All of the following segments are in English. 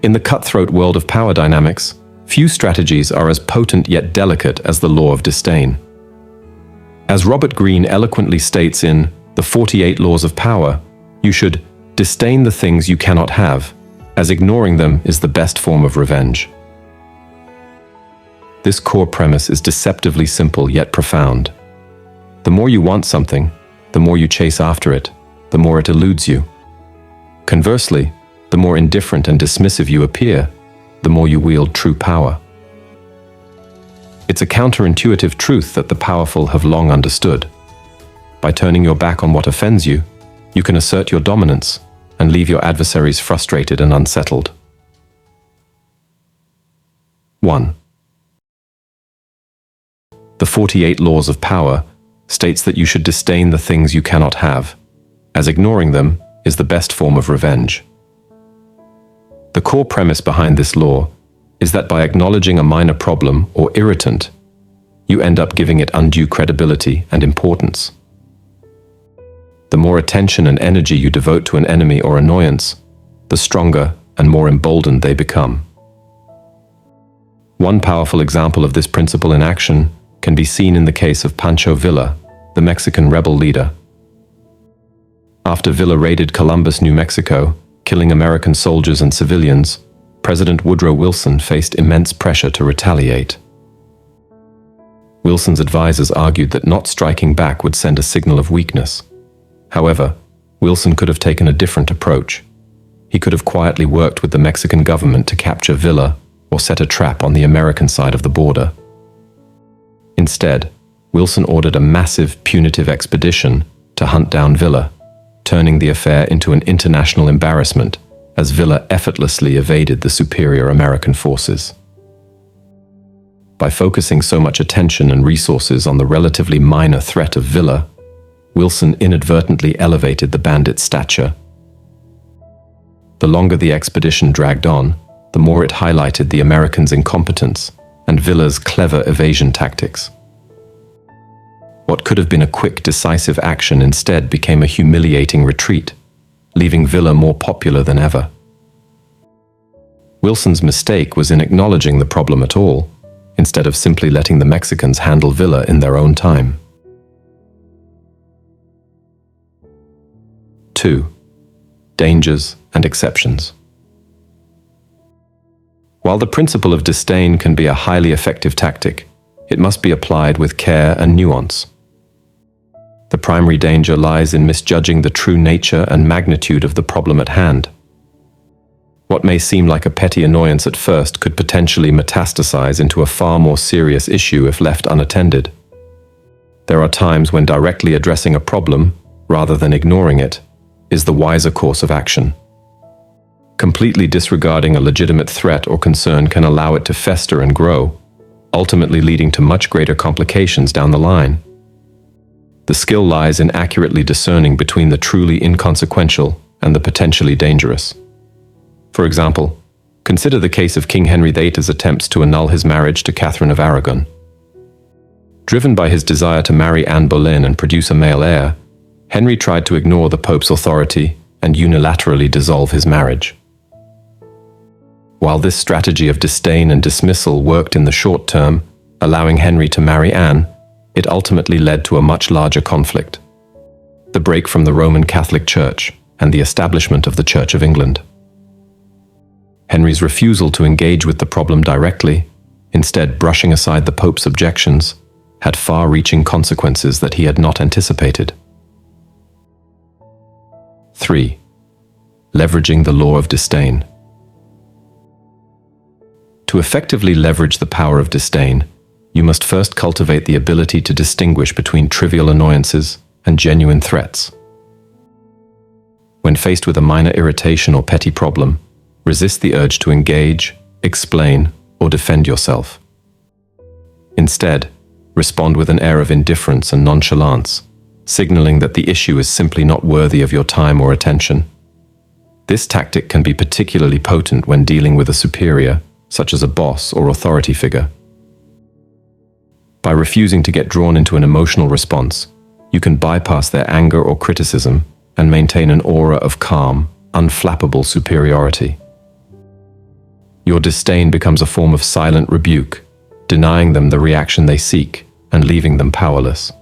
In the cutthroat world of power dynamics, few strategies are as potent yet delicate as the law of disdain. As Robert Greene eloquently states in The 48 Laws of Power, you should disdain the things you cannot have, as ignoring them is the best form of revenge. This core premise is deceptively simple yet profound. The more you want something, the more you chase after it, the more it eludes you. Conversely, the more indifferent and dismissive you appear, the more you wield true power. It's a counterintuitive truth that the powerful have long understood. By turning your back on what offends you, you can assert your dominance and leave your adversaries frustrated and unsettled. 1. The 48 Laws of Power states that you should disdain the things you cannot have, as ignoring them is the best form of revenge. The core premise behind this law is that by acknowledging a minor problem or irritant, you end up giving it undue credibility and importance. The more attention and energy you devote to an enemy or annoyance, the stronger and more emboldened they become. One powerful example of this principle in action can be seen in the case of Pancho Villa, the Mexican rebel leader. After Villa raided Columbus, New Mexico, killing American soldiers and civilians, President Woodrow Wilson faced immense pressure to retaliate. Wilson's advisors argued that not striking back would send a signal of weakness. However, Wilson could have taken a different approach. He could have quietly worked with the Mexican government to capture Villa or set a trap on the American side of the border. Instead, Wilson ordered a massive punitive expedition to hunt down Villa, turning the affair into an international embarrassment as Villa effortlessly evaded the superior American forces. By focusing so much attention and resources on the relatively minor threat of Villa, Wilson inadvertently elevated the bandit's stature. The longer the expedition dragged on, the more it highlighted the Americans' incompetence and Villa's clever evasion tactics. What could have been a quick, decisive action instead became a humiliating retreat, leaving Villa more popular than ever. Wilson's mistake was in acknowledging the problem at all, instead of simply letting the Mexicans handle Villa in their own time. 2. Dangers and exceptions. While the principle of disdain can be a highly effective tactic, it must be applied with care and nuance. The primary danger lies in misjudging the true nature and magnitude of the problem at hand. What may seem like a petty annoyance at first could potentially metastasize into a far more serious issue if left unattended. There are times when directly addressing a problem, rather than ignoring it, is the wiser course of action. Completely disregarding a legitimate threat or concern can allow it to fester and grow, ultimately leading to much greater complications down the line. The skill lies in accurately discerning between the truly inconsequential and the potentially dangerous. For example, consider the case of King Henry VIII's attempts to annul his marriage to Catherine of Aragon. Driven by his desire to marry Anne Boleyn and produce a male heir, Henry tried to ignore the Pope's authority and unilaterally dissolve his marriage. While this strategy of disdain and dismissal worked in the short term, allowing Henry to marry Anne, it ultimately led to a much larger conflict: the break from the Roman Catholic Church and the establishment of the Church of England. Henry's refusal to engage with the problem directly, instead brushing aside the Pope's objections, had far-reaching consequences that he had not anticipated. 3. Leveraging the law of disdain. To effectively leverage the power of disdain, you must first cultivate the ability to distinguish between trivial annoyances and genuine threats. When faced with a minor irritation or petty problem, resist the urge to engage, explain, or defend yourself. Instead, respond with an air of indifference and nonchalance, signaling that the issue is simply not worthy of your time or attention. This tactic can be particularly potent when dealing with a superior, such as a boss or authority figure. By refusing to get drawn into an emotional response, you can bypass their anger or criticism and maintain an aura of calm, unflappable superiority. Your disdain becomes a form of silent rebuke, denying them the reaction they seek and leaving them powerless.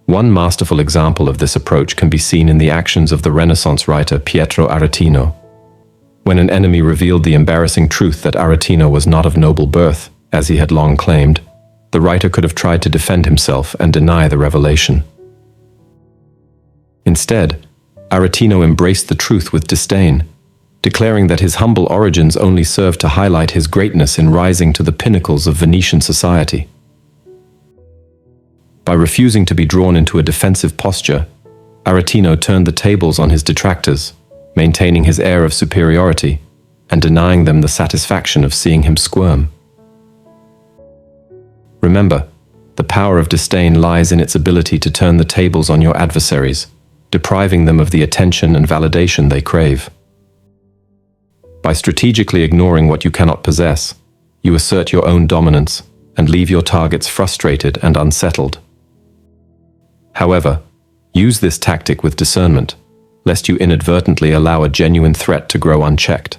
One masterful example of this approach can be seen in the actions of the Renaissance writer Pietro Aretino. When an enemy revealed the embarrassing truth that Aretino was not of noble birth, as he had long claimed, the writer could have tried to defend himself and deny the revelation. Instead, Aretino embraced the truth with disdain, declaring that his humble origins only served to highlight his greatness in rising to the pinnacles of Venetian society. By refusing to be drawn into a defensive posture, Aretino turned the tables on his detractors, maintaining his air of superiority and denying them the satisfaction of seeing him squirm. Remember, the power of disdain lies in its ability to turn the tables on your adversaries, depriving them of the attention and validation they crave. By strategically ignoring what you cannot possess, you assert your own dominance and leave your targets frustrated and unsettled. However, use this tactic with discernment, lest you inadvertently allow a genuine threat to grow unchecked.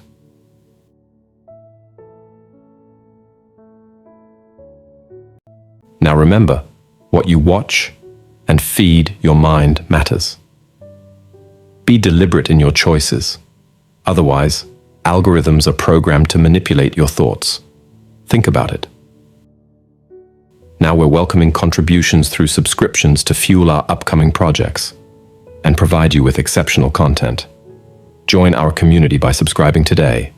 Now remember, what you watch and feed your mind matters. Be deliberate in your choices. Otherwise, algorithms are programmed to manipulate your thoughts. Think about it. Now we're welcoming contributions through subscriptions to fuel our upcoming projects and provide you with exceptional content. Join our community by subscribing today.